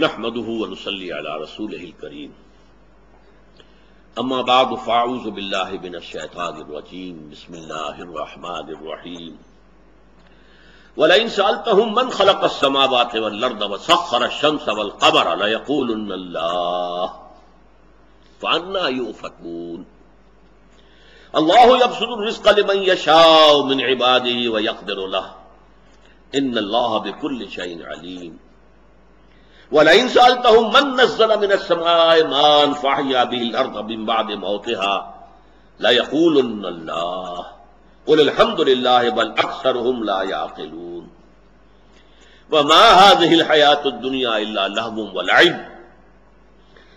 نحمده ونصلي على رسوله الكريم اما بعد فاعوذ بالله من الشيطان الرجيم بسم الله الرحمن الرحيم ولئن سألتهم من خلق السماوات والأرض وسخر الشمس والقمر ليقولن الله فأنى يؤفكون الله يبسط الرزق لمن يشاء من عباده ويقدر له إن الله بكل شيء عليم وَلَئِن سَأَلْتَهُم مَّن نَّزَّلَ مِنَ السَّمَاءِ مَاءً فَأَحْيَا بِهِ الْأَرْضَ مِن بَعْدِ مَوْتِهَا لَيَقُولُنَّ اللَّهُ قُلِ الْحَمْدُ لِلَّهِ بَلْ أَكْثَرُهُمْ لَا يَعْقِلُونَ وَمَا هَٰذِهِ الْحَيَاةُ الدُّنْيَا إِلَّا لَهْوٌ وَلَعِبٌ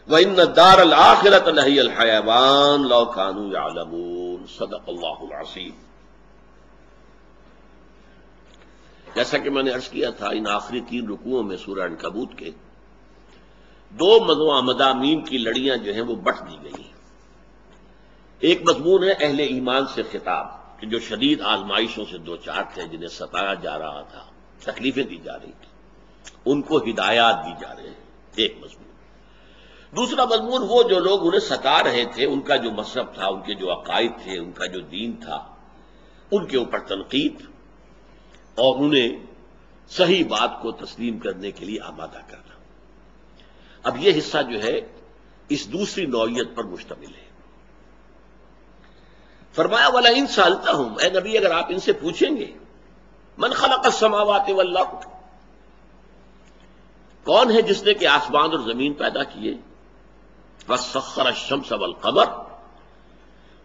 وَإِنَّ الدَّارَ الْآخِرَةَ لَهِيَ الْحَيَوَانُ لَوْ كَانُوا يَعْلَمُونَ صدق اللہ العظیم۔ جیسا کہ میں نے عرض کیا تھا، ان آخری 3 رکوعوں میں سورہ عنکبوت کے 2 مضامین کی لڑیاں جو ہیں وہ بٹ دی گئی ہیں۔ ایک مضمون ہے اہل ایمان سے خطاب، کہ جو شدید آزمائشوں سے دوچار تھے، جنہیں ستایا جا رہا تھا، تکلیفیں دی جا رہی تھیں، ان کو ہدایات دی جا رہے ہیں، ایک مضمون۔ دوسرا مضمون وہ جو لوگ انہیں ستا رہے تھے، ان کا جو مذہب تھا، ان کے جو عقائد تھے، ان کا جو دین تھا، ان کے اوپر تنقید اور انہیں صحیح بات کو تسلیم کرنے کے لیے آمادہ کرنا۔ اب یہ حصہ جو ہے اس دوسری نوعیت پر مشتمل ہے۔ فرمایا وَلَئِن سَأَلْتَهُمْ، اے نبی اگر آپ ان سے پوچھیں گے، من خلق السماوات والارض، کون ہے جس نے کہ آسمان اور زمین پیدا کیے، وَسَخَّرَ الشَّمْسَ وَالْقَمَرَ،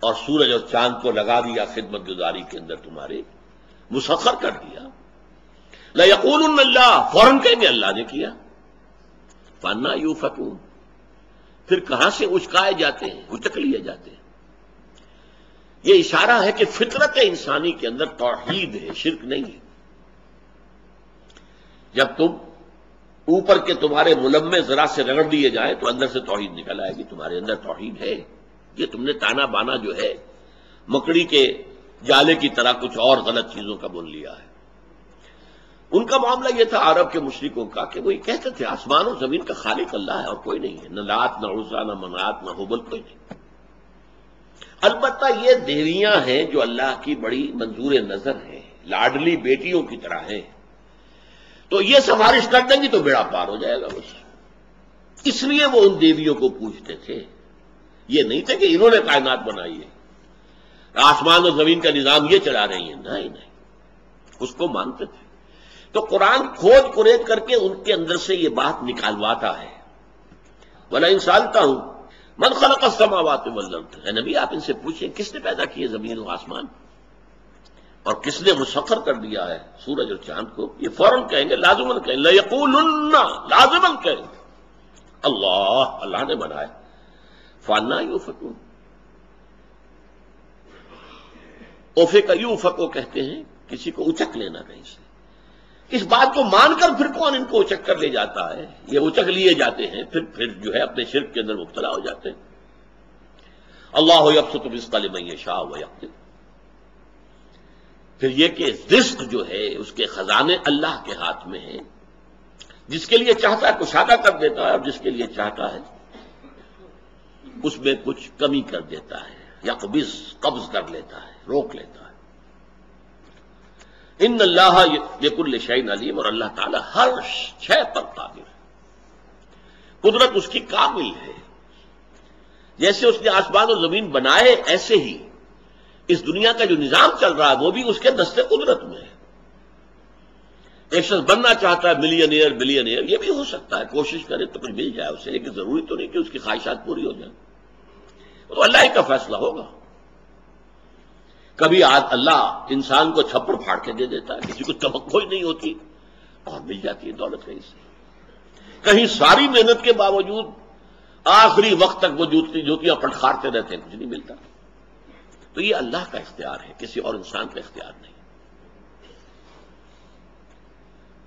اور سورج اور چاند کو لگا دیا خدمت گزاری کے اندر تمہارے، مسخر کر دیا، لَيَقُولُنَّ اللَّهُ، فوراً کہیں گے اللہ نے کیا، فَأَنَّىٰ يُؤْفَكُونَ، پھر کہاں سے اچکائے جاتے ہیں، اچک لیے جاتے ہیں۔ یہ اشارہ ہے کہ فطرت انسانی کے اندر توحید ہے، شرک نہیں ہے۔ جب تم اوپر کے تمہارے ملمے ذرا سے رگڑ دیے جائیں تو اندر سے توحید نکل آئے گی، تمہارے اندر توحید ہے۔ یہ تم نے تانا بانا جو ہے مکڑی کے جالے کی طرح کچھ اور غلط چیزوں کا بن لیا ہے۔ ان کا معاملہ یہ تھا عرب کے مشرکوں کا کہ وہ یہ کہتے تھے آسمان اور زمین کا خالق اللہ ہے اور کوئی نہیں ہے، نہ لات نہ عزا نہ منات نہ حبل، کوئی نہیں۔ البتہ یہ دیویاں ہیں جو اللہ کی بڑی منظور نظر ہیں، لاڈلی بیٹیوں کی طرح ہیں، تو یہ سفارش کر دیں گی تو بیڑا پار ہو جائے گا بس۔ اس لیے وہ ان دیویوں کو پوچھتے تھے، یہ نہیں تھے کہ انہوں نے کائنات بنائی ہے، آسمان اور زمین کا نظام یہ چلا رہی ہیں، نہیں، اس کو مانتے تھے۔ تو قرآن کھود کرید کر کے ان کے اندر سے یہ بات نکالواتا ہے۔ وَلَئِن سَأَلْتَهُم مَّن خَلَقَ السَّمَاوَاتِ وَالْأَرْضَ، اے نبی آپ ان سے پوچھیں کس نے پیدا کیے زمین و آسمان، اور کس نے مسخر کر دیا ہے سورج اور چاند کو، یہ فوراً کہیں گے، لازماً کہیں، لَيَقُولُنَّ، لازماً کہیں اللہ نے بنایا، فَأَنَّىٰ يُؤْفَكُونَ، اوفے کا یوفکو کہتے ہیں کسی کو اچک لینا کہیں سے۔ اس بات کو مان کر پھر کون ان کو اچک کر لے جاتا ہے، یہ اچک لیے جاتے ہیں، پھر جو ہے اپنے شرک کے اندر مبتلا ہو جاتے ہیں۔ اللہ یبسط الرزق لمن یشاء ویقدر، پھر یہ کہ رزق جو ہے اس کے خزانے اللہ کے ہاتھ میں ہیں، جس کے لیے چاہتا ہے کشادہ کر دیتا ہے اور جس کے لیے چاہتا ہے اس میں کچھ کمی کر دیتا ہے، یقبض، قبض کر لیتا ہے، روک لیتا ہے۔ ان اللہ بکل شیء علیم، اور اللہ تعالیٰ ہر شے پر قادر ہے، قدرت اس کی کامل ہے۔ جیسے اس نے آسمان اور زمین بنائے، ایسے ہی اس دنیا کا جو نظام چل رہا ہے وہ بھی اس کے دست قدرت میں ہے۔ ایک شخص بننا چاہتا ہے ملینئر بلینئر، یہ بھی ہو سکتا ہے، کوشش کرے تو کچھ مل جائے اسے، لیکن ضروری تو نہیں کہ اس کی خواہشات پوری ہو جائیں، تو اللہ ہی کا فیصلہ ہوگا۔ کبھی اللہ انسان کو چھپڑ پھاڑ کے دے دیتا ہے، کسی کو توقع ہی نہیں ہوتی اور مل جاتی ہے دولت کہیں سے، کہیں ساری محنت کے باوجود آخری وقت تک وہ جوتیاں پٹخارتے رہتے ہیں، کچھ نہیں ملتا۔ تو یہ اللہ کا اختیار ہے، کسی اور انسان کا اختیار نہیں۔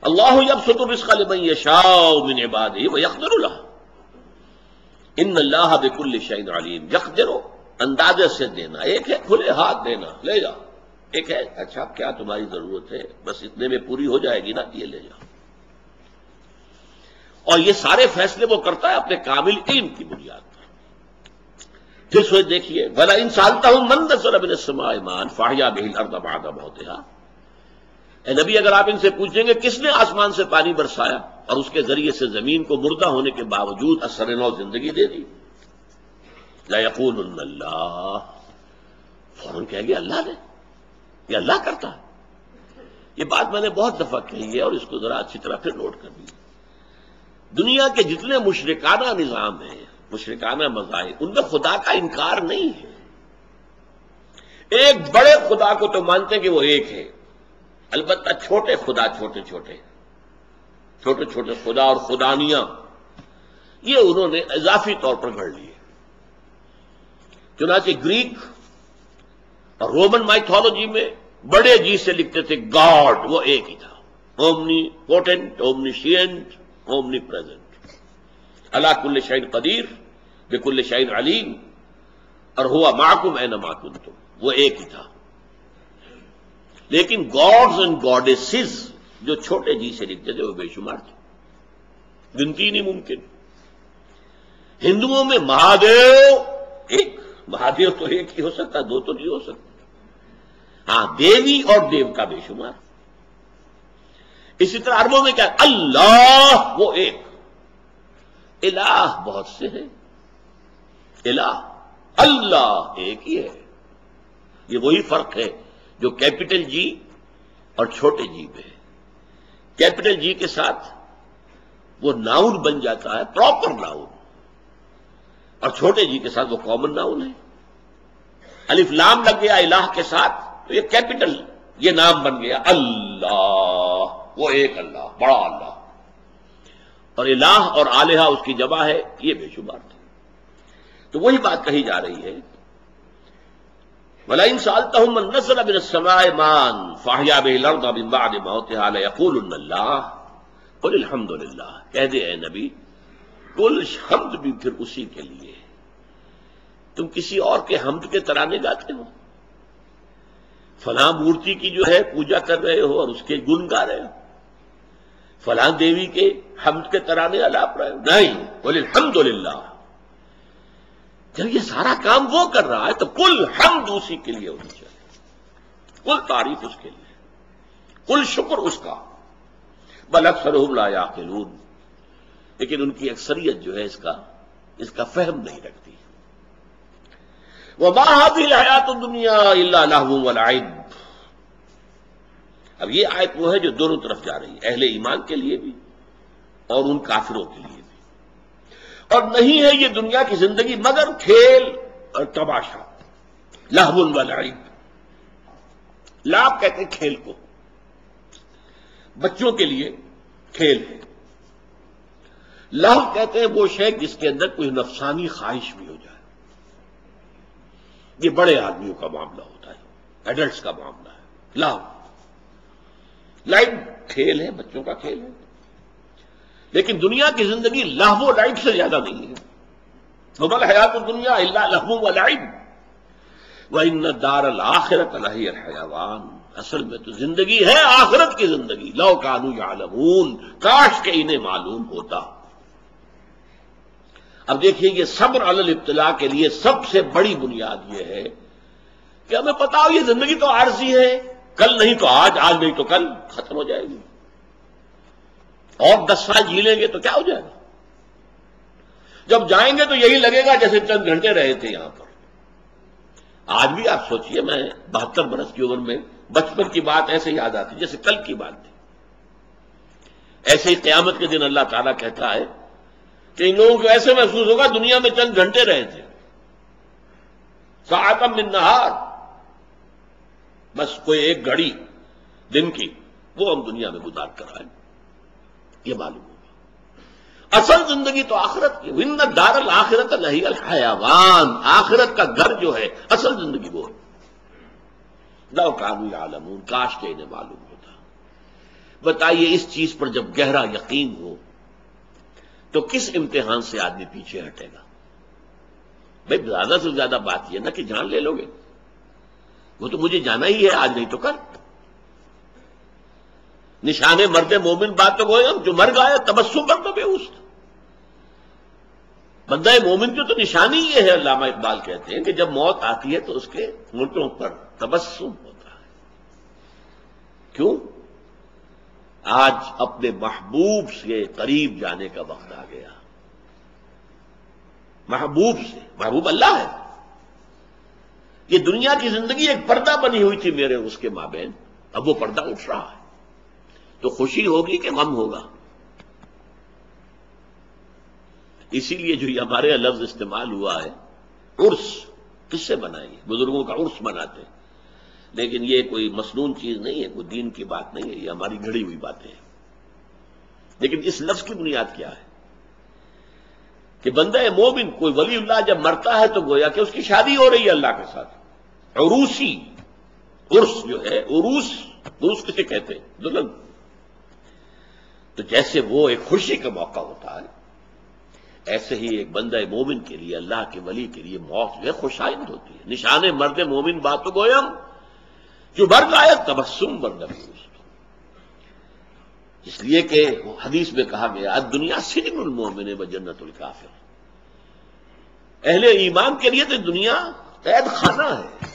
اللہ یبسط الرزق لمن یشاء من عبادہ ویقدر لہ، ان اللہ بکل شیء علیم۔ یقدر، اندازے سے دینا، ایک ہے کھلے ہاتھ دینا، لے جاؤ، ایک ہے اچھا کیا تمہاری ضرورت ہے، بس اتنے میں پوری ہو جائے گی نا، یہ لے جاؤ۔ اور یہ سارے فیصلے وہ کرتا ہے اپنے کامل علم کی بنیاد پر. پھر سوچ دیکھیے وَلَا إِن سَأَلْتَهُم مَّن نَّزَّلَ مِنَ السَّمَاءِ مَاءً فَأَحْيَا بِهِ الْأَرْضَ بَعْدَ مَوْتِهَا. اے نبی اگر آپ ان سے پوچھیں گے کس نے آسمان سے پانی برسایا اور اس کے ذریعے سے زمین کو مردہ ہونے کے باوجود اثر نو زندگی دے دی، لَيَقُولُنَّ اللَّهُ، فوراً کہیں گے اللہ نے، یہ اللہ کرتا ہے. یہ بات میں نے بہت دفعہ کہی ہے اور اس کو ذرا اچھی طرح پھر نوٹ کر لیجیے. دنیا کے جتنے مشرکانہ نظام ہیں، مشرکانہ مذاہب، ان میں خدا کا انکار نہیں ہے. ایک بڑے خدا کو تو مانتے ہیں کہ وہ ایک ہے، البتہ چھوٹے خدا چھوٹے چھوٹے خدا اور خدانیاں یہ انہوں نے اضافی طور پر گھڑ لیے. چنانچہ گریک اور رومن مائتھولوجی میں بڑے جی سے لکھتے تھے گاڈ، وہ ایک ہی تھا، اومنی پوٹنٹ، اومنیشینٹ، اومنی پریزنٹ، علی کل شیء قدیر، بکل شیء علیم، اور ہوا معکم اینما کنتم، وہ ایک ہی تھا. لیکن گاڈز اینڈ گاڈیسز جو چھوٹے جی سے لکھتے تھے وہ بے شمار تھے، گنتی نہیں ممکن. ہندوؤں میں مہادیو ایک، مہادیو تو ایک ہی ہو سکتا، دو تو نہیں ہو سکتا. ہاں دیوی اور دیوتا بے شمار. اسی طرح عربوں میں کیا اللہ، وہ ایک. الہ بہت سے ہیں، الہ اللہ ایک ہی ہے. یہ وہی فرق ہے جو کیپٹل جی اور چھوٹے جی میں ہے. کیپٹل جی کے ساتھ وہ ناؤن بن جاتا ہے، پراپر ناؤن، اور چھوٹے جی کے ساتھ وہ کامن ناؤن ہے. الف لام لگ گیا الہ کے ساتھ تو یہ کیپٹل، یہ نام بن گیا اللہ، وہ ایک اللہ، بڑا اللہ. اور الہ اور آلہہ اس کی جمع ہے، یہ بے شمار تھا. تو وہی بات کہی جا رہی ہے وَلَئِن سَأَلْتَهُم مَّن نَّزَّلَ مِنَ السَّمَاءِ مَاءً فَأَحْيَا بِهِ الْأَرْضَ مِن بَعْدِ مَوْتِهَا لَيَقُولُنَّ اللَّهُ قُلِ الْحَمْدُ لِلَّهِ. کہہ دے اے نبی، کل حمد بھی پھر اسی کے لیے. تم کسی اور کے حمد کے ترانے گاتے ہو، فلاں مورتی کی جو ہے پوجا کر رہے ہو اور اس کے گن گا رہے ہو، فلاں دیوی کے حمد کے ترانے الاپ رہے ہو. نہیں، قُلِ الْحَمْدُ لِلَّهِ. جب یہ سارا کام وہ کر رہا ہے تو کل حمد اسی کے لیے ہونی چاہیے، کل تعریف اس کے لیے، کل شکر اس کا. بل اکثرهم لا یعقلون، لیکن ان کی اکثریت جو ہے اس کا فہم نہیں رکھتی. وما هذه الحیات الدنیا الا لهو ولعب. اب یہ آیت وہ ہے جو دونوں طرف جا رہی ہے، اہل ایمان کے لیے بھی اور ان کافروں کے لیے بھی. اور نہیں ہے یہ دنیا کی زندگی مگر کھیل اور تماشا، لہو ولعب. لعب کہتے ہیں کھیل کو، بچوں کے لیے کھیل ہے. لہو کہتے ہیں وہ شے جس کے اندر کوئی نفسانی خواہش بھی ہو جائے. یہ بڑے آدمیوں کا معاملہ ہوتا ہے، ایڈلٹس کا معاملہ ہے. لہو، لعب کھیل ہے، بچوں کا کھیل ہے. لیکن دنیا کی زندگی لہو و لعب سے زیادہ نہیں ہے. وما الحیات الدنیا الا لہو ولعب وان الدار الآخرۃ لہی الحیوان. اصل میں تو زندگی ہے آخرت کی زندگی. لو کانوا یعلمون، کاش کہ انہیں معلوم ہوتا. اب دیکھیے یہ صبر علی الابتلاء کے لیے سب سے بڑی بنیاد یہ ہے کہ ہمیں پتا ہو یہ زندگی تو عارضی ہے، کل نہیں تو آج، آج نہیں تو کل ختم ہو جائے گی. اور 10 سال جی لیں گے تو کیا ہو جائے گا؟ جب جائیں گے تو یہی لگے گا جیسے چند گھنٹے رہے تھے یہاں پر. آج بھی آپ سوچئے، میں 72 برس کی عمر میں بچپن کی بات ایسے یاد آتی جیسے کل کی بات تھی. ایسے ہی قیامت کے دن اللہ تعالیٰ کہتا ہے کہ ان لوگوں کو ایسے محسوس ہوگا دنیا میں چند گھنٹے رہے تھے، ساعۃ من نہار، بس کوئی ایک گھڑی دن کی وہ ہم دنیا میں گزار کر آئے. یہ معلوم ہوگا اصل زندگی تو آخرت کی. وَإِنَّ الدَّارَ الْآخِرَةَ لَهِيَ الْحَيَوَانُ. آخرت کا گھر جو ہے اصل زندگی وہ ہے. لَوْ كَانُوا يَعْلَمُونَ، کاش کہ انہیں معلوم ہوتا. بتائیے اس چیز پر جب گہرا یقین ہو تو کس امتحان سے آدمی پیچھے ہٹے گا؟ بھائی زیادہ سے زیادہ بات یہ نا کہ جان لے لو گے، وہ تو مجھے جانا ہی ہے، آج نہیں تو کل. نشان مرد مومن بات تو گویم جو مر گیا تبسم پر بے اوست. بندہ مومن کی تو نشانی یہ ہے، علامہ اقبال کہتے ہیں کہ جب موت آتی ہے تو اس کے ہونٹوں پر تبسم ہوتا ہے. کیوں؟ آج اپنے محبوب سے قریب جانے کا وقت آ گیا. محبوب سے، محبوب اللہ ہے. یہ دنیا کی زندگی ایک پردہ بنی ہوئی تھی میرے اس کے مابین، اب وہ پردہ اٹھ رہا ہے. تو خوشی ہوگی کہ غم ہوگا؟ اسی لیے جو یہ ہمارے لفظ استعمال ہوا ہے عرس، کس سے بنائیں گے؟ بزرگوں کا عرس مناتے ہیں، لیکن یہ کوئی مصنون چیز نہیں ہے، کوئی دین کی بات نہیں ہے، یہ ہماری گھڑی ہوئی باتیں ہیں. لیکن اس لفظ کی بنیاد کیا ہے کہ بندہ مومن کوئی ولی اللہ جب مرتا ہے تو گویا کہ اس کی شادی ہو رہی ہے اللہ کے ساتھ. عروسی، عرس جو ہے، عروس کسے کہتے ہیں؟ دلہن. تو جیسے وہ ایک خوشی کا موقع ہوتا ہے، ایسے ہی ایک بندہ مومن کے لیے، اللہ کے ولی کے لیے موت جو ہے خوشائند ہوتی ہے. نشان مرد مومن بات تو گویم جو مر گیا تبسم بر نبی اوست. اس لیے کہ حدیث میں کہا گیا الدنیا سجن المومن و جنت الکافر. اہل ایمان کے لیے تو دنیا قید خانہ ہے.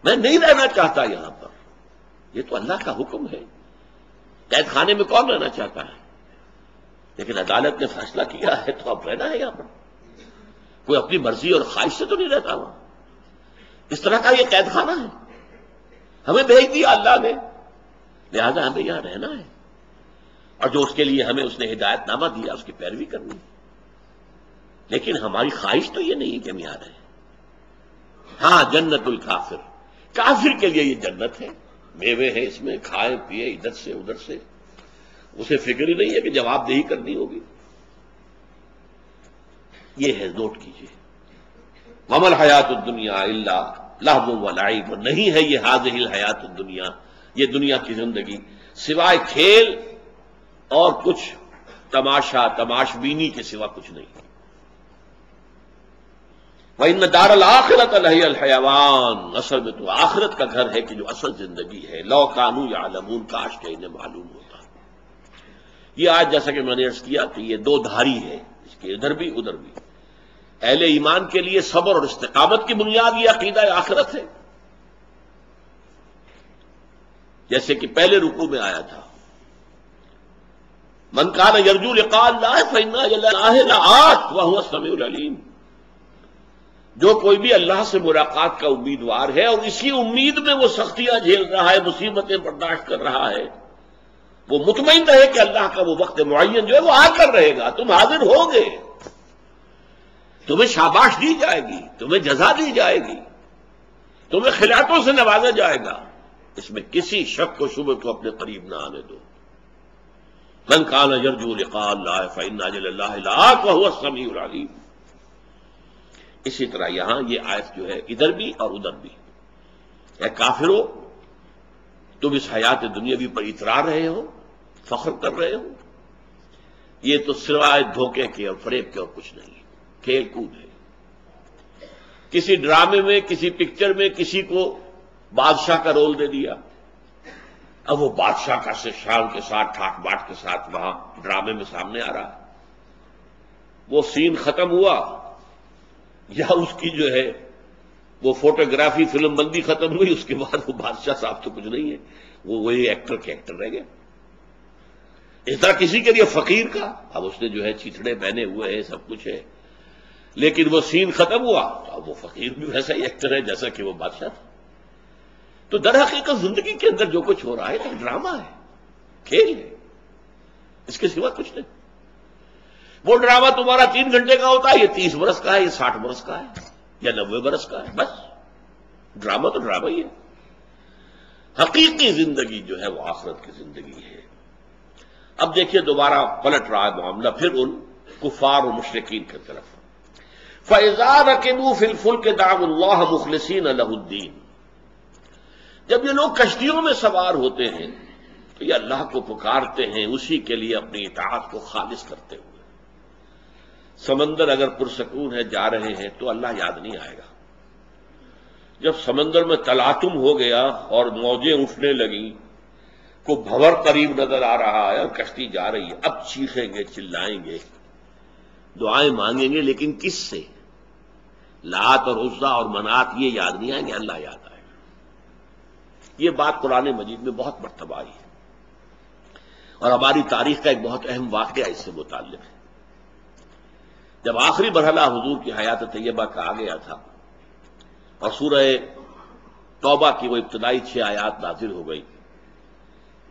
میں نہیں رہنا چاہتا یہاں پر، یہ تو اللہ کا حکم ہے. قید خانے میں کون رہنا چاہتا ہے؟ لیکن عدالت نے فیصلہ کیا ہے تو اب رہنا ہے یہاں پر. کوئی اپنی مرضی اور خواہش سے تو نہیں رہتا وہاں. اس طرح کا یہ قید خانہ ہے. ہمیں بھیج دیا اللہ نے، لہذا ہمیں یہاں رہنا ہے، اور جو اس کے لیے ہمیں اس نے ہدایت نامہ دیا اس کی پیروی کرنی. لیکن ہماری خواہش تو یہ نہیں کہ ہم یہاں رہیں. ہاں جنت الکافر، کافر کے لیے یہ جنت ہے. میوے ہیں اس میں، کھائے پیے ادھر سے ادھر سے، اسے فکر ہی نہیں ہے کہ جواب دہی کرنی ہوگی. یہ ہے، نوٹ کیجیے. وما الحیات الدنیا الا لہو و لعب. نہیں ہے یہ ہذہ الحیات الدنیا، یہ دنیا کی زندگی، سوائے کھیل اور کچھ تماشا تماش بینی کے سوا کچھ نہیں. وَإِنَّ دَارَ الْآخِرَةَ لَهِيَ الْحَيَوَانُ. اصل میں تو آخرت کا گھر ہے کہ جو اصل زندگی ہے. لَوْ كَانُوا يَعْلَمُونَ، کاش کہ انہیں معلوم ہوتا. یہ آج جیسا کہ میں نے عرض کیا کہ یہ دو دھاری ہے، اس کے ادھر بھی ادھر بھی. اہل ایمان کے لیے صبر اور استقامت کی بنیاد یہ عقیدہ آخرت ہے. جیسے کہ پہلے رکوع میں آیا تھا من کان یرجو لقاء اللہ فإن أجل الله لآت وهو السمیع العلیم. جو کوئی بھی اللہ سے ملاقات کا امیدوار ہے اور اسی امید میں وہ سختیاں جھیل رہا ہے، مصیبتیں برداشت کر رہا ہے، وہ مطمئن رہے کہ اللہ کا وہ وقت معین جو ہے وہ آ کر رہے گا. تم حاضر ہوگے، تمہیں شاباش دی جائے گی، تمہیں جزا دی جائے گی، تمہیں خلعتوں سے نوازا جائے گا. اس میں کسی شک و شبہ کو اپنے قریب نہ آنے دو. من کان یرجو لقاء اللہ فإن أجل الله لآت وهو السمیع العلیم. اسی طرح یہاں یہ آیت جو ہے ادھر بھی اور ادھر بھی. اے کافرو، تم اس حیات دنیاوی پر اترا رہے ہو، فخر کر رہے ہو. یہ تو سوائے دھوکے کے اور فریب کے اور کچھ نہیں، کھیل کود ہے. کسی ڈرامے میں، کسی پکچر میں کسی کو بادشاہ کا رول دے دیا، اب وہ بادشاہ کا سے شان کے ساتھ ٹھاٹ باٹ کے ساتھ وہاں ڈرامے میں سامنے آ رہا. وہ سین ختم ہوا یا اس کی جو ہے وہ فوٹوگرافی فلم بندی ختم ہوئی، اس کے بعد وہ بادشاہ صاحب تو کچھ نہیں ہے، وہ وہی ایکٹر کے ایکٹر رہ گئے. اس طرح کسی کے لیے فقیر کا، اب اس نے جو ہے چیتڑے پہنے ہوئے ہیں، سب کچھ ہے، لیکن وہ سین ختم ہوا تو اب وہ فقیر بھی ویسا ہی ایکٹر ہے جیسا کہ وہ بادشاہ تھا. تو در حقیقت زندگی کے اندر جو کچھ ہو رہا ہے ایک ڈرامہ ہے، کھیل ہے، اس کے سوا کچھ نہیں. وہ ڈرامہ تمہارا 3 گھنٹے کا ہوتا ہے، یہ 30 برس کا ہے، یہ 60 برس کا ہے، یا 90 برس کا ہے. بس ڈرامہ تو ڈرامہ ہی ہے. حقیقی زندگی جو ہے وہ آخرت کی زندگی ہے. اب دیکھیے دوبارہ پلٹ رہا ہے معاملہ پھر ان کفار و مشرکین کی طرف. فَإِذَا رَكِبُوا فِي الْفُلْكِ دَعَوُا اللَّهَ مُخْلِصِينَ لَهُ الدِّينَ. جب یہ لوگ کشتیوں میں سوار ہوتے ہیں تو یہ اللہ کو پکارتے ہیں، اسی کے لیے اپنی اطاعت کو خالص کرتے ہوئے. سمندر اگر پرسکون ہے، جا رہے ہیں تو اللہ یاد نہیں آئے گا. جب سمندر میں تلاطم ہو گیا اور موجیں اٹھنے لگیں کو بھور قریب نظر آ رہا ہے اور کشتی جا رہی ہے، اب چیخیں گے، چلائیں گے، دعائیں مانگیں گے، لیکن کس سے؟ لات اور عزا اور منات یہ یاد نہیں آئیں گے، اللہ یاد آئے گا۔ یہ بات قرآن مجید میں بہت مرتبہ آئی ہے، اور ہماری تاریخ کا ایک بہت اہم واقعہ اس سے متعلق ہے۔ جب آخری مرحلہ حضور کی حیات طیبہ کا آ گیا تھا اور سورہ توبہ کی وہ ابتدائی 6 آیات نازل ہو گئی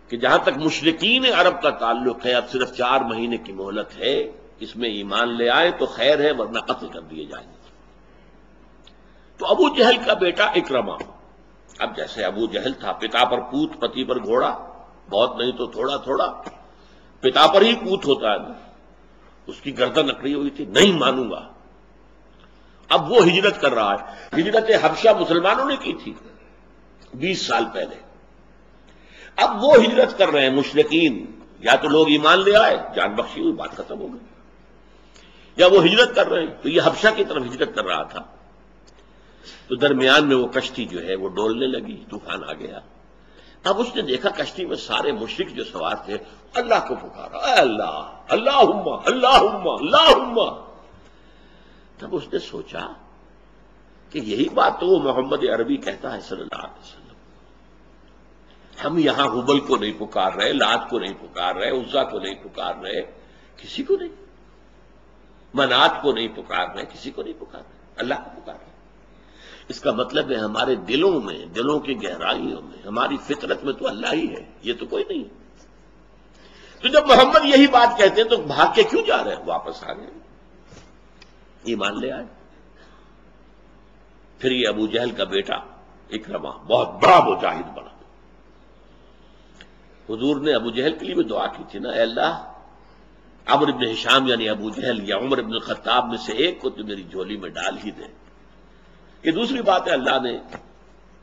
کہ جہاں تک مشرکین عرب کا تعلق ہے اب صرف 4 مہینے کی مہلت ہے، اس میں ایمان لے آئے تو خیر ہے ورنہ قتل کر دیے جائیں گے۔ تو ابو جہل کا بیٹا اکرمہ، اب جیسے ابو جہل تھا، پتا پر پوت پتی پر گھوڑا، بہت نہیں تو تھوڑا تھوڑا پتا پر ہی پوت ہوتا ہے نا، اس کی گردن اکڑی ہوئی تھی، نہیں مانوں گا۔ اب وہ ہجرت کر رہا ہے، ہجرت حبشہ مسلمانوں نے کی تھی 20 سال پہلے، اب وہ ہجرت کر رہے ہیں مشرکین، یا تو لوگ ایمان لے آئے، جان بخشی ہوئی، بات ختم ہو گئی، یا وہ ہجرت کر رہے ہیں، تو یہ حبشہ کی طرف ہجرت کر رہا تھا۔ تو درمیان میں وہ کشتی جو ہے وہ ڈولنے لگی، طوفان آ گیا۔ اب اس نے دیکھا کشتی میں سارے مشرک جو سوار تھے اللہ کو پکارا، اے اللہ، اللہم اللہم اللہم۔ تب اس نے سوچا کہ یہی بات تو وہ محمد عربی کہتا ہے صلی اللہ علیہ وسلم، ہم یہاں حبل کو نہیں پکار رہے، لات کو نہیں پکار رہے، عزا کو نہیں پکار رہے، کسی کو نہیں، منات کو نہیں پکار رہے، کسی کو نہیں پکار رہے، اللہ کو پکار رہے۔ اس کا مطلب ہے ہمارے دلوں میں، دلوں کی گہرائیوں میں، ہماری فطرت میں تو اللہ ہی ہے، یہ تو کوئی نہیں۔ تو جب محمد یہی بات کہتے ہیں تو بھاگ کے کیوں جا رہے ہیں؟ واپس آ گئے، ایمان لے آئے۔ پھر یہ ابو جہل کا بیٹا اکرمہ بہت بڑا مجاہد بنا۔ حضور نے ابو جہل کے لیے بھی دعا کی تھی نا، اے اللہ عمرو بن ہشام یعنی ابو جہل یا عمر بن الخطاب میں سے ایک کو تو میری جھولی میں ڈال ہی دے۔ یہ دوسری بات ہے، اللہ نے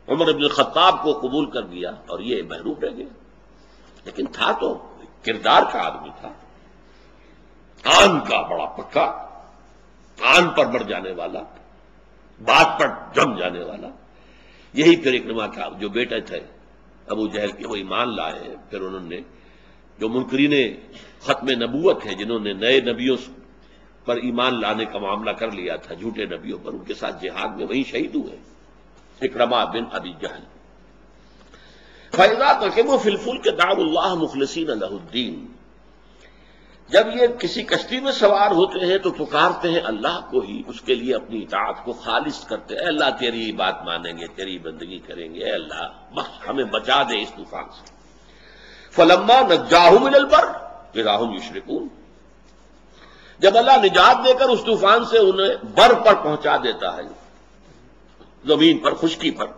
عمر بن الخطاب کو قبول کر دیا اور یہ محروم رہ گیا، لیکن تھا تو کردار کا آدمی تھا، آن کا بڑا پکا، آن پر بڑھ جانے والا، بات پر جم جانے والا۔ یہی پھر اکرمہ کا جو بیٹے تھے ابو جہل کے، وہ ایمان لائے۔ پھر انہوں نے جو منکرین ختم نبوت ہیں، جنہوں نے نئے نبیوں پر ایمان لانے کا معاملہ کر لیا تھا، جھوٹے نبیوں پر، ان کے ساتھ جہاد میں وہیں شہید ہوئے اکرمہ بن ابی جہل۔ فَإِذَا رَكِبُوا فِي الْفُلْكِ دَعَوُا اللَّهَ مُخْلِصِينَ لَهُ الدِّينَ، جب یہ کسی کشتی میں سوار ہوتے ہیں تو پکارتے ہیں اللہ کو ہی، اس کے لیے اپنی اطاعت کو خالص کرتے ہیں، اے اللہ تیری بات مانیں گے، تیری بندگی کریں گے، اے اللہ بس ہمیں بچا دے اس طوفان سے۔ فَلَمَّا نَجَّاهُمْ إِلَى الْبَرِّ إِذَا هُمْ يُشْرِكُونَ، جب اللہ نجات دے کر اس طوفان سے انہیں بر پر پہنچا دیتا ہے، زمین پر، خشکی پر،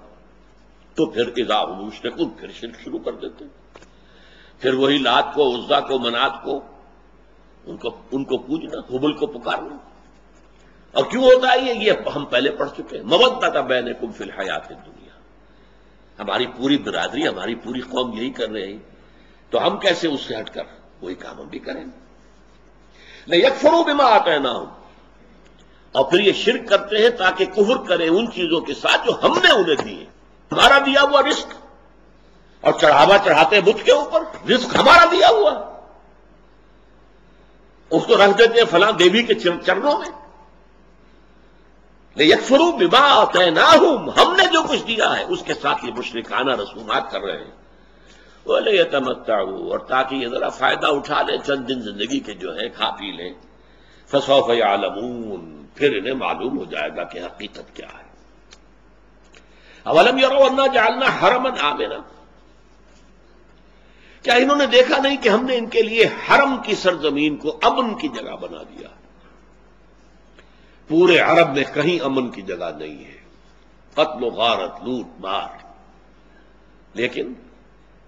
تو پھر اذا ہم مشرکون، پھر شرک شروع کر دیتے، پھر وہی لات کو، عزا کو، منات کو، ان کو پوجنا، حبل کو پکارنا۔ اور کیوں ہوتا ہے یہ ہم پہلے پڑھ چکے ہیں، مودۃ بینکم فی الحیات الدنیا، ہماری پوری برادری، ہماری پوری قوم یہی کر رہے ہیں، تو ہم کیسے اس سے ہٹ کر وہی کام ہم بھی کریں گے؟ لَيَكْفُرُوا بِمَا آتَيْنَاهُمْ، اور پھر یہ شرک کرتے ہیں تاکہ کفر کریں ان چیزوں کے ساتھ جو ہم نے انہیں دیے، ہمارا دیا ہوا رزق، اور چڑھاوا چڑھاتے ہیں بت کے اوپر، رزق ہمارا دیا ہوا، اس کو رکھ دیتے ہیں فلاں دیوی کے چرنوں میں۔ لِيَكْفُرُوا بِمَا آتَيْنَاهُمْ، ہم نے جو کچھ دیا ہے اس کے ساتھ یہ مشرکانہ رسومات کر رہے ہیں۔ وَلِيَتَمَتَّعُوا، اور تاکہ یہ ذرا فائدہ اٹھا لیں چند دن زندگی کے جو ہے، کھا پی لیں۔ فَسَوْفَ يَعْلَمُونَ، پھر انہیں معلوم ہو جائے گا کہ حقیقت کیا ہے۔ أَوَلَمْ يَرَوْا أَنَّا جَعَلْنَا حَرَمًا آمِنًا، کیا انہوں نے دیکھا نہیں کہ ہم نے ان کے لیے حرم کی سرزمین کو امن کی جگہ بنا دیا؟ پورے عرب میں کہیں امن کی جگہ نہیں ہے، قتل و غارت، لوٹ مار، لیکن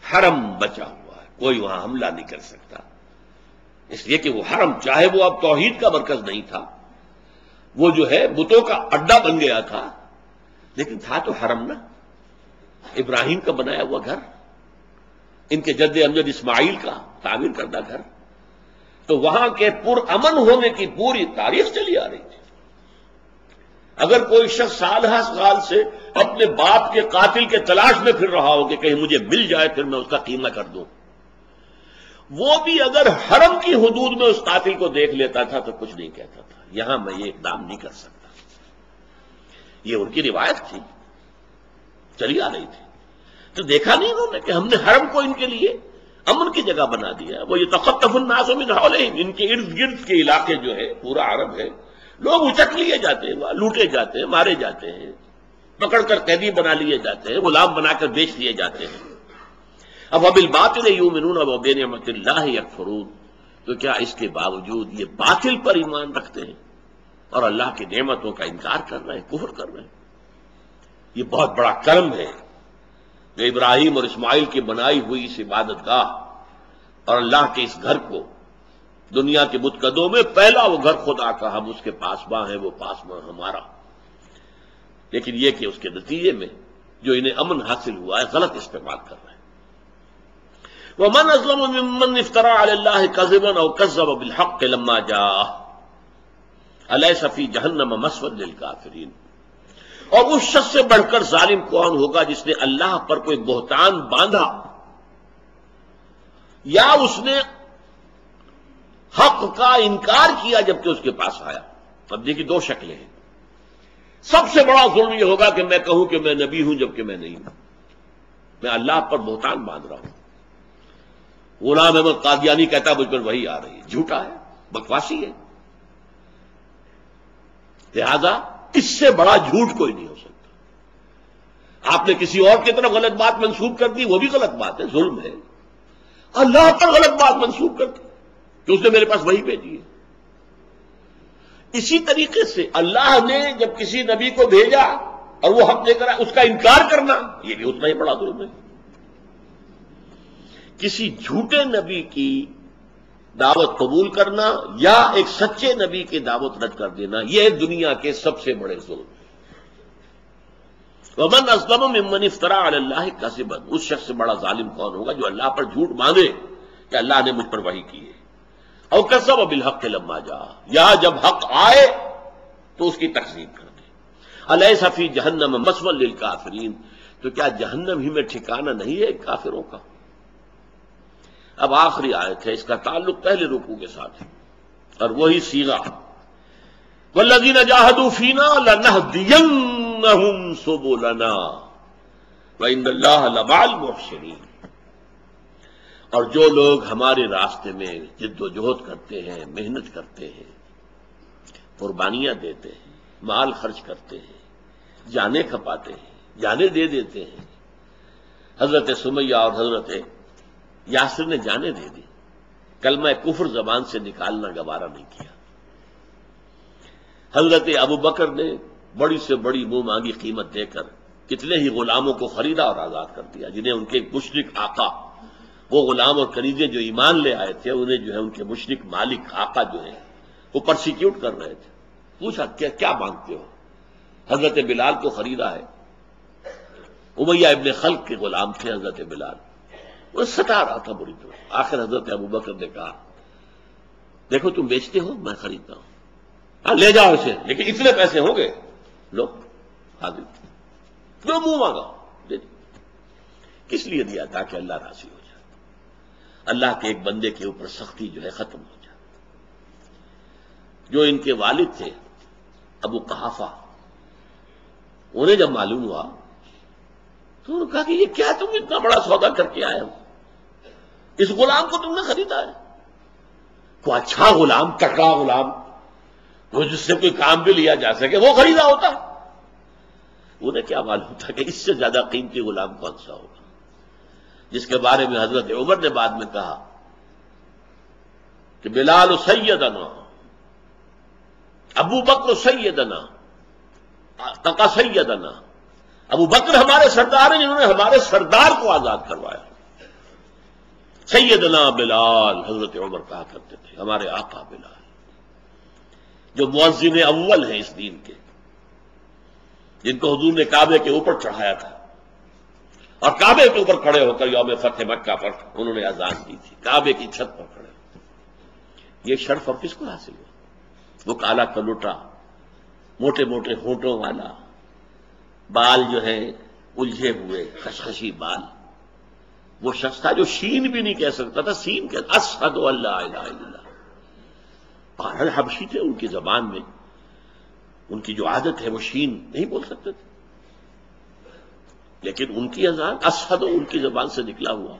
حرم بچا ہوا ہے، کوئی وہاں حملہ نہیں کر سکتا، اس لیے کہ وہ حرم، چاہے وہ اب توحید کا مرکز نہیں تھا، وہ جو ہے بتوں کا اڈا بن گیا تھا، لیکن تھا تو حرم نا، ابراہیم کا بنایا ہوا گھر، ان کے جد امجد اسماعیل کا تعمیر کردہ گھر، تو وہاں کے پر امن ہونے کی پوری تاریخ چلی آ رہی تھی۔ اگر کوئی شخص سال ہر سال سے اپنے باپ کے قاتل کے تلاش میں پھر رہا ہو کہ کہیں مجھے مل جائے پھر میں اس کا قیمہ کر دوں، وہ بھی اگر حرم کی حدود میں اس قاتل کو دیکھ لیتا تھا تو کچھ نہیں کہتا تھا، یہاں میں یہ اقدام نہیں کر سکتا. یہ ان کی روایت تھی، چلی آ رہی تھی. تو دیکھا نہیں انہوں نے کہ ہم نے حرم کو ان کے لیے امن کی جگہ بنا دیا. وہ یہ تخطف الناس من حولہم، ان کے ارد گرد کے علاقے جو ہے پورا عرب ہے، لوگ اچک لیے جاتے ہیں، وہاں لوٹے جاتے ہیں، مارے جاتے ہیں، پکڑ کر قیدی بنا لیے جاتے ہیں، غلام بنا کر بیچ لیے جاتے ہیں. اب بالباطل یؤمنون وبنعمت اللہ یکفرون، تو کیا اس کے باوجود یہ باطل پر ایمان رکھتے ہیں اور اللہ کی نعمتوں کا انکار کر رہے ہیں، کفر کر رہے ہیں. یہ بہت بڑا کرم ہے جو ابراہیم اور اسماعیل کی بنائی ہوئی اس عبادت گاہ اور اللہ کے اس گھر کو دنیا کے متقدوں میں پہلا وہ گھر خدا کا، ہم اس کے پاسباں ہیں، وہ پاسباں ہمارا. لیکن یہ کہ اس کے نتیجے میں جو انہیں امن حاصل ہوا ہے غلط استعمال کر رہے ہیں. وَمَنْ أَظْلَمُ مِمَّنْ افْتَرَىٰ عَلَى اللَّهِ كَذِبًا أَوْ كَذَّبَ بِالْحَقِّ لَمَّا جَاءَهُ أَلَيْسَ فِي جَهَنَّمَ مَثْوًى لِلْكَافِرِينَ. اور اس شخص سے بڑھ کر ظالم کون ہوگا جس نے اللہ پر کوئی بہتان باندھا یا اس نے حق کا انکار کیا جبکہ اس کے پاس آیا. اب دیکھیے دو شکلیں ہیں. سب سے بڑا ظلم یہ ہوگا کہ میں کہوں کہ میں نبی ہوں جبکہ میں نہیں ہوں، میں اللہ پر بہتان باندھ رہا ہوں. غلام احمد قادیانی کہتا مجھ پر وہی آ رہی ہے، جھوٹا ہے، بکواسی ہے. لہذا اس سے بڑا جھوٹ کوئی نہیں ہو سکتا. آپ نے کسی اور کی طرف غلط بات منسوب کر دی، وہ بھی غلط بات ہے، ظلم ہے. اللہ پر غلط بات منسوب کر دی کہ اس نے میرے پاس وہی بھیجی ہے. اسی طریقے سے اللہ نے جب کسی نبی کو بھیجا اور وہ حق دے کر اس کا انکار کرنا، یہ بھی اتنا ہی بڑا ظلم ہے. کسی جھوٹے نبی کی دعوت قبول کرنا یا ایک سچے نبی کی دعوت رد کر دینا، یہ دنیا کے سب سے بڑے ظلم ہیں. وَمَنْ أَظْلَمُ مِمَّنِ افْتَرَىٰ عَلَى اللَّهِ كَذِبًا، اس شخص سے بڑا ظالم کون ہوگا جو اللہ پر جھوٹ باندھے کہ اللہ نے مجھ پر وحی کی ہے. أَوْ كَذَّبَ بِالْحَقِّ لَمَّا جَاءَ، یا جب حق آئے تو اس کی تکذیب کر دے. أَلَيْسَ فِي جَهَنَّمَ مَثْوًى لِلْكَافِرِينَ، تو کیا جہنم ہی میں ٹھکانہ نہیں ہے کافروں کا. اب آخری آیت ہے، اس کا تعلق پہلے رکوع کے ساتھ ہے اور وہی صیغہ وَالَّذِينَ جَاهَدُوا فِينَا لَنَهْدِيَنَّهُمْ سُبُلَنَا وَإِنَّ اللَّهَ لَمَعَ الْمُحْسِنِينَ. اور جو لوگ ہمارے راستے میں جد و جہد کرتے ہیں، محنت کرتے ہیں، قربانیاں دیتے ہیں، مال خرچ کرتے ہیں، جانیں کھپاتے ہیں، جانیں دے دیتے ہیں. حضرت سمیہ اور حضرت یاسر نے جانیں دے دی، کلمہ کفر زبان سے نکالنا گوارا نہیں کیا. حضرت ابو بکر نے بڑی سے بڑی منہ مانگی قیمت دے کر کتنے ہی غلاموں کو خریدا اور آزاد کر دیا، جنہیں ان کے مشرک آقا، وہ غلام اور کنیزیں جو ایمان لے آئے تھے، انہیں جو ہے ان کے مشرک مالک آقا جو ہے وہ پرسیکیوٹ کر رہے تھے. پوچھا کیا مانگتے ہو؟ حضرت بلال کو خریدا ہے. امیہ ابن خلق کے غلام تھے حضرت بلال، وہ ستا رہا تھا بری طرح. آخر حضرت ابو بکر نے کہا دیکھو تم بیچتے ہو، میں خریدتا ہوں، ہاں لے جاؤ اسے، لیکن اتنے پیسے ہوں گے، لو حاضر، جو منہ مانگا دے دو. کس لیے دیا؟ تاکہ اللہ راضی ہو جائے، اللہ کے ایک بندے کے اوپر سختی جو ہے ختم ہو جائے. جو ان کے والد تھے ابو قحافہ، انہیں جب معلوم ہوا تو انہوں نے کہا کہ یہ کیا تم اتنا بڑا سودا کر کے آئے ہو، اس غلام کو تم نے خریدا ہے. کوئی اچھا غلام، تکڑا غلام، وہ جس سے کوئی کام بھی لیا جا سکے، وہ خریدا ہوتا. انہیں کیا معلوم تھا کہ اس سے زیادہ قیمتی غلام کون سا ہوگا، جس کے بارے میں حضرت عمر نے بعد میں کہا کہ بلال سیدنا، ابو بکر سیدنا، تقا سیدنا. ابو بکر ہمارے سردار ہیں جنہوں نے ہمارے سردار کو آزاد کروایا. سیدنا بلال، حضرت عمر کہا کرتے تھے ہمارے آقا بلال، جو مؤذن اول ہیں اس دین کے، جن کو حضور نے کعبے کے اوپر چڑھایا تھا اور کعبے کے اوپر کھڑے ہو کر یوم فتح مکہ پر انہوں نے اذان دی تھی، کعبے کی چھت پر کھڑے ہو. یہ شرف اب کس کو حاصل ہوا؟ وہ کالا کلوٹا، موٹے موٹے ہونٹوں والا، بال جو ہے الجھے ہوئے خشخشی بال، وہ شخص تھا جو شین بھی نہیں کہہ سکتا تھا، سین کہتا، اشہد ان لا الہ الا اللہ۔ اور حبشی تھے، ان کی زبان میں ان کی جو عادت ہے وہ شین نہیں بول سکتے تھے، لیکن ان کی اذان اشہد ان کی زبان سے نکلا ہوا،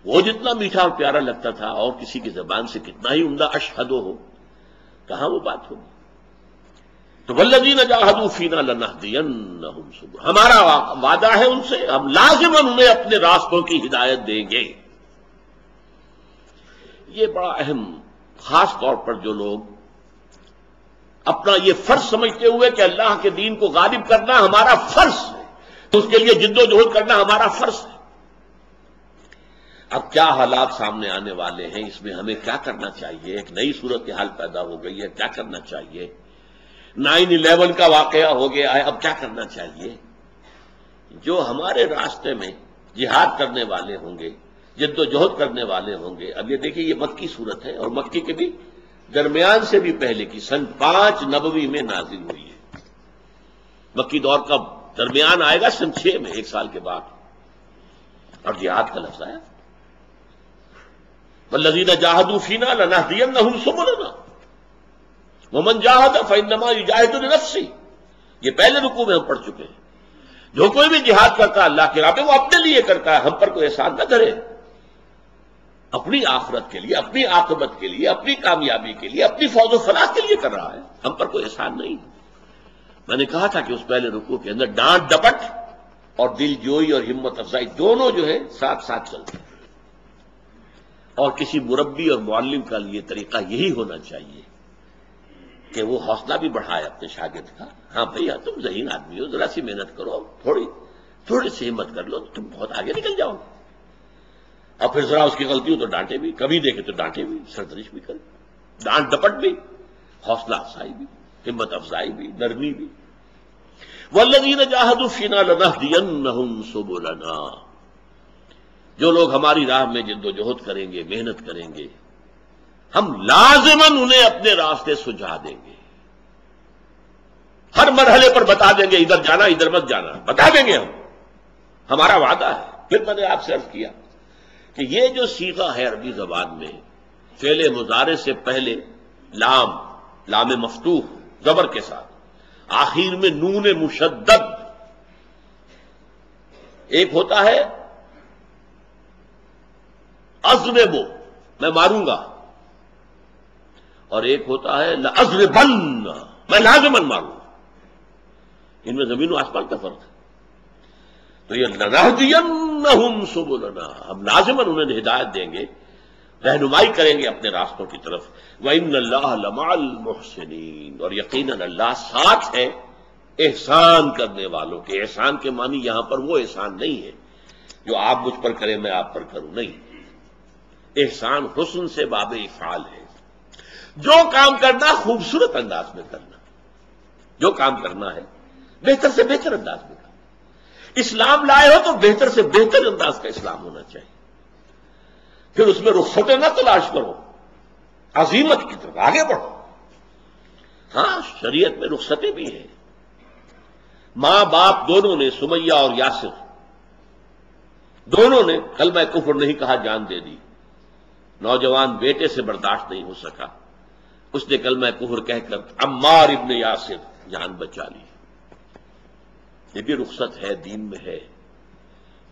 وہ جتنا میٹھا اور پیارا لگتا تھا اور کسی کی زبان سے کتنا ہی عمدہ اشہد ہو، کہاں وہ بات ہوگی؟ تو والذین جاہدوا فینا لنہدینہم سبلنا، ہمارا وعدہ ہے ان سے، ہم لازماً انہیں اپنے راستوں کی ہدایت دیں گے۔ یہ بڑا اہم، خاص طور پر جو لوگ اپنا یہ فرض سمجھتے ہوئے کہ اللہ کے دین کو غالب کرنا ہمارا فرض ہے، تو اس کے لیے جد و جہد کرنا ہمارا فرض ہے۔ اب کیا حالات سامنے آنے والے ہیں، اس میں ہمیں کیا کرنا چاہیے؟ ایک نئی صورتحال پیدا ہو گئی ہے، کیا کرنا چاہیے؟ 9/11 کا واقعہ ہو گیا ہے، اب کیا کرنا چاہیے؟ جو ہمارے راستے میں جہاد کرنے والے ہوں گے، جد و جہد کرنے والے ہوں گے، اب یہ دیکھیں یہ مکی صورت ہے، اور مکی کے بھی درمیان سے بھی پہلے کی، سن 5 نبوی میں نازل ہوئی ہے۔ مکی دور کا درمیان آئے گا سن 6 میں، 1 سال کے بعد، اور جہاد کا لفظ آیا، والذین جاہدوا فینا لنہدینہم سبلنا ومن جاہد فانما یجاہد لنفسہ۔ یہ پہلے رکوع میں ہم پڑھ چکے ہیں، جو کوئی بھی جہاد کرتا ہے اللہ کی راہ میں وہ اپنے لیے کرتا ہے، ہم پر کوئی احسان نہ کرے، اپنی آخرت کے لیے، اپنی عاقبت کے لیے، اپنی کامیابی کے لیے، اپنی فوز و فلاح کے لیے کر رہا ہے، ہم پر کوئی احسان نہیں۔ میں نے کہا تھا کہ اس پہلے رکوع کے اندر ڈانٹ ڈپٹ اور دل جوئی اور ہمت افزائی دونوں جو ہے ساتھ ساتھ چلتے ہیں، اور کسی مربی اور معلم کا یہ طریقہ یہی ہونا چاہیے کہ وہ حوصلہ بھی بڑھائے اپنے شاگرد کا، ہاں بھیا تم ذہین آدمی ہو، ذرا سی محنت کرو، تھوڑی سی ہمت کر لو، تم بہت آگے نکل جاؤ گے۔ اور پھر ذرا اس کی غلطی ہو تو ڈانٹے بھی، کبھی دیکھے تو ڈانٹے بھی، سرزنش بھی کرے، ڈانٹ ڈپٹ بھی، حوصلہ افزائی بھی، ہمت افزائی بھی، نرمی بھی۔ والذین جاہدوا فینا لنہدینہم سبلنا، جو لوگ ہماری راہ میں جد و جہد کریں گے، محنت کریں گے، ہم لازماً انہیں اپنے راستے سجھا دیں گے، ہر مرحلے پر بتا دیں گے، ادھر جانا ادھر مت جانا، بتا دیں گے، ہمارا وعدہ ہے۔ پھر میں نے آپ سے عرض کیا کہ یہ جو صیغہ ہے عربی زبان میں، فعل مضارع سے پہلے لام مفتوح زبر کے ساتھ، آخر میں نون مشدد، ایک ہوتا ہے اضرب، میں ماروں گا، اور ایک ہوتا ہے لأضربن، میں لازماً ماروں گا، ان میں زمین و آسمان کا فرق ہے۔ تو یہ لنہدینہم سبلنا، ہم لازماً انہیں ہدایت دیں گے، رہنمائی کریں گے اپنے راستوں کی طرف۔ وَإِنَّ اللَّهَ لَمَعَ الْمُحْسِنِينَ، اور یقیناً اللہ ساتھ ہے احسان کرنے والوں کے۔ احسان کے معنی یہاں پر وہ احسان نہیں ہے جو آپ مجھ پر کریں میں آپ پر کروں، نہیں، احسان حسن سے باب افعال ہے، جو کام کرنا خوبصورت انداز میں کرنا، جو کام کرنا ہے بہتر سے بہتر انداز میں کرنا۔ اسلام لائے ہو تو بہتر سے بہتر انداز کا اسلام ہونا چاہیے، پھر اس میں رخصتیں نہ تلاش کرو، عزیمت کی طرف آگے بڑھو۔ ہاں شریعت میں رخصتیں بھی ہیں، ماں باپ دونوں نے، سمیہ اور یاسر دونوں نے کلمہ کفر نہیں کہا، جان دے دی۔ نوجوان بیٹے سے برداشت نہیں ہو سکا، اس نے کلمہ کفر کہہ کر عمار ابن یاسر جان بچا لی۔ یہ بھی رخصت ہے، دین میں ہے،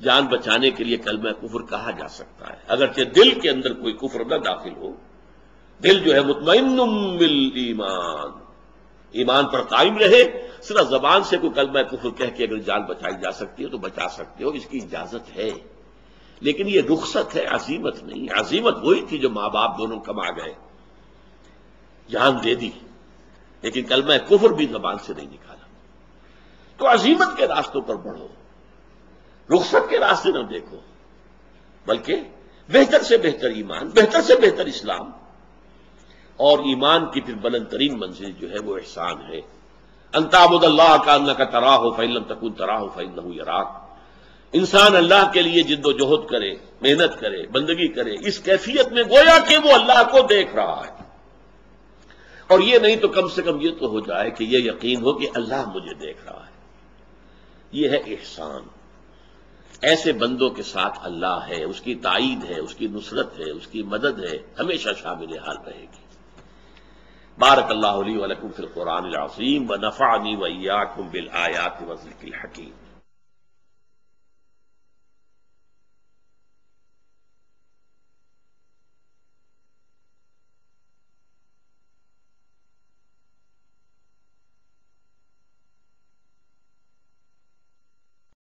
جان بچانے کے لیے کلمہ کفر کہا جا سکتا ہے، اگرچہ دل کے اندر کوئی کفر نہ داخل ہو، دل جو ہے مطمئن بالایمان، ایمان پر قائم رہے، صرف زبان سے کوئی کلمہ کفر کہہ کے اگر جان بچائی جا سکتی ہے تو بچا سکتے ہو، اس کی اجازت ہے، لیکن یہ رخصت ہے، عزیمت نہیں۔ عزیمت وہی تھی جو ماں باپ دونوں کما گئے، جان دے دی، لیکن کلمہ کفر بھی زبان سے نہیں نکالا۔ تو عزیمت کے راستوں پر بڑھو، رخصت کے راستے نہ دیکھو، بلکہ بہتر سے بہتر ایمان، بہتر سے بہتر اسلام، اور ایمان کی پھر بلند ترین منزل جو ہے وہ احسان ہے۔ ان تعبد اللہ کانک تراہ فإن لم تکن تراہ فإنہ یراک، انسان اللہ کے لیے جد و جہد کرے، محنت کرے، بندگی کرے، اس کیفیت میں گویا کہ وہ اللہ کو دیکھ رہا ہے، اور یہ نہیں تو کم سے کم یہ تو ہو جائے کہ یہ یقین ہو کہ اللہ مجھے دیکھ رہا ہے۔ یہ ہے احسان، ایسے بندوں کے ساتھ اللہ ہے، اس کی تائید ہے، اس کی نصرت ہے، اس کی مدد ہے، ہمیشہ شامل حال رہے گی۔ بارک اللہ لی ولکم فی القرآن العظیم ونفعنی وإیاکم بالآیات والذکر الحکیم۔